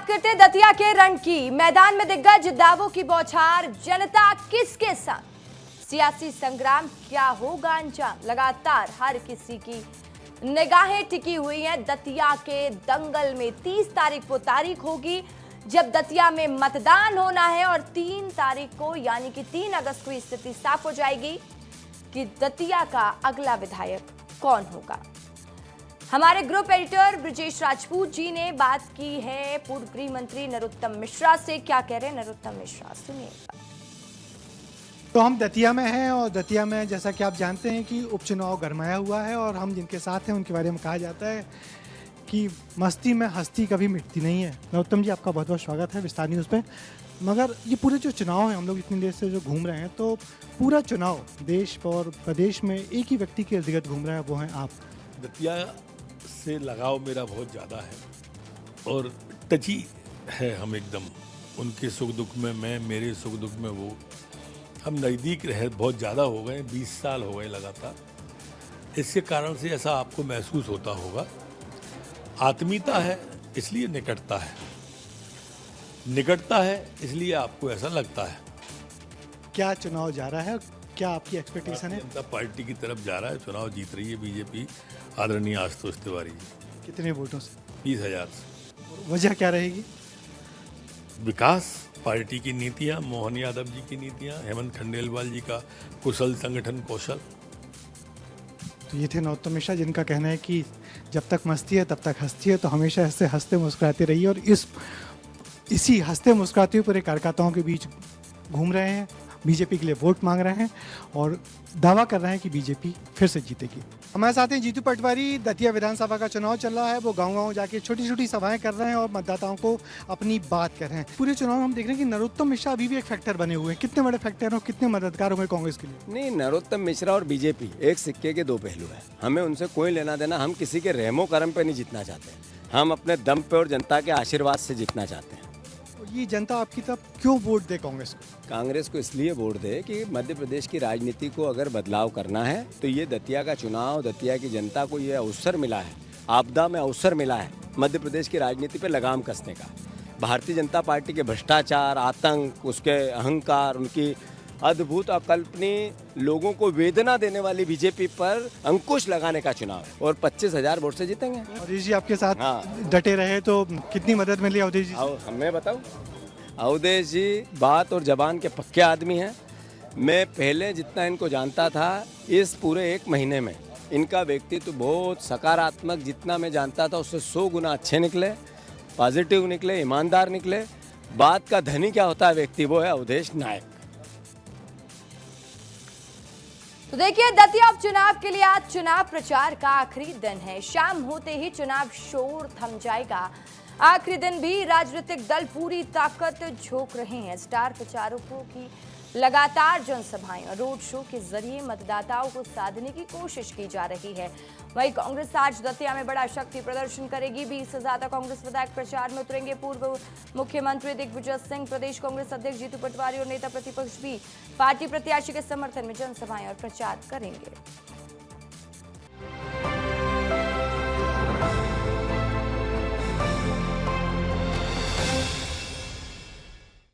बात करते हैं दतिया के रण की। मैदान में दिग्गज दावों की बौछार, जनता किसके साथ, सियासी संग्राम क्या होगा अंजाम। लगातार हर किसी की निगाहें टिकी हुई हैं दतिया के दंगल में। 30 तारीख को तारीख होगी जब दतिया में मतदान होना है और 3 तारीख को यानी कि 3 अगस्त को स्थिति साफ हो जाएगी कि दतिया का अगला विधायक कौन होगा। हमारे ग्रुप एडिटर ब्रजेश राजपूत जी ने बात की है पूर्व गृह मंत्री नरोत्तम मिश्रा से। क्या कह रहे हैं नरोत्तम मिश्रा, सुनिएगा। तो हम दतिया में हैं और दतिया में जैसा कि आप जानते हैं कि उपचुनाव गरमाया हुआ है और हम जिनके साथ हैं उनके बारे में कहा जाता है कि मस्ती में हस्ती कभी मिटती नहीं है। नरोत्तम जी, आपका बहुत बहुत स्वागत है विस्तार न्यूज़ पे। मगर ये पूरे जो चुनाव हैं, हम लोग इतनी देर से जो घूम रहे हैं, तो पूरा चुनाव देश और प्रदेश में एक ही व्यक्ति के इर्द गिर्द घूम रहा है, वो हैं आप। दतिया से लगाव मेरा बहुत ज़्यादा है और टची है हम एकदम। उनके सुख दुख में मैं, मेरे सुख दुख में वो। हम नज़दीक रहे बहुत ज़्यादा हो गए, 20 साल हो गए लगातार। इसके कारण से ऐसा आपको महसूस होता होगा। आत्मीयता है इसलिए निकटता है, निकटता है इसलिए आपको ऐसा लगता है। क्या चुनाव जा रहा है, क्या आपकी एक्सपेक्टेशन है? जनता पार्टी की तरफ जा रहा है। चुनाव जीत रही है बीजेपी, आदरणीय आशुतोष तिवारी जी। कितने वोटों से? 20,000 से। वजह क्या रहेगी? विकास, पार्टी की नीतियां, मोहन यादव जी की नीतियां, हेमंत खंडेलवाल जी का कुशल संगठन कौशल। तो ये थे नरोत्तम मिश्रा, जिनका कहना है कि जब तक मस्ती है तब तक हस्ती है। तो हमेशा ऐसे हंसते मुस्कुराते रहिए और इसी हंसते मुस्कुराते हुए पूरे कार्यकर्ताओं के बीच घूम रहे हैं, बीजेपी के लिए वोट मांग रहे हैं और दावा कर रहे हैं कि बीजेपी फिर से जीतेगी। हमारे साथ हैं जीतू पटवारी। दतिया विधानसभा का चुनाव चल रहा है, वो गांव-गांव जाके छोटी छोटी सभाएं कर रहे हैं और मतदाताओं को अपनी बात कर रहे हैं। पूरे चुनाव में हम देख रहे हैं कि नरोत्तम मिश्रा अभी भी एक फैक्टर बने हुए हैं। कितने बड़े फैक्टर और कितने मददगार होंगे कांग्रेस के लिए? नहीं, नरोत्तम मिश्रा और बीजेपी एक सिक्के के दो पहलू है। हमें उनसे कोई लेना देना, हम किसी के रहमो करम पे नहीं जीतना चाहते। हम अपने दम पे और जनता के आशीर्वाद से जीतना चाहते हैं। ये जनता आपकी तरफ क्यों वोट दे कांग्रेस को? कांग्रेस को इसलिए वोट दे कि मध्य प्रदेश की राजनीति को अगर बदलाव करना है तो ये दतिया का चुनाव, दतिया की जनता को ये अवसर मिला है, आपदा में अवसर मिला है मध्य प्रदेश की राजनीति पे लगाम कसने का। भारतीय जनता पार्टी के भ्रष्टाचार, आतंक, उसके अहंकार, उनकी अद्भुत अकल्पनीय, लोगों को वेदना देने वाली बीजेपी पर अंकुश लगाने का चुनाव है और 25,000 वोट से जीतेंगे। अवधेश जी आपके साथ हाँ। डटे रहे तो कितनी मदद मिली अवधेश जी? और मैं बताऊं, अवधेश जी बात और जबान के पक्के आदमी हैं। मैं पहले जितना इनको जानता था, इस पूरे 1 महीने में इनका व्यक्तित्व बहुत सकारात्मक, जितना मैं जानता था उससे 100 गुना अच्छे निकले, पॉजिटिव निकले, ईमानदार निकले। बात का धनी क्या होता है व्यक्ति, वो है अवधेश नायक। तो देखिए, दतिया उपचुनाव के लिए आज चुनाव प्रचार का आखिरी दिन है। शाम होते ही चुनाव शोर थम जाएगा। आखिरी दिन भी राजनीतिक दल पूरी ताकत झोंक रहे हैं। स्टार प्रचारकों की लगातार जनसभाएं और रोड शो के जरिए मतदाताओं को साधने की कोशिश की जा रही है। वहीं कांग्रेस आज दतिया में बड़ा शक्ति प्रदर्शन करेगी। 20 से ज्यादा कांग्रेस विधायक प्रचार में उतरेंगे। पूर्व मुख्यमंत्री दिग्विजय सिंह, प्रदेश कांग्रेस अध्यक्ष जीतू पटवारी और नेता प्रतिपक्ष भी पार्टी प्रत्याशी के समर्थन में जनसभाएं और प्रचार करेंगे।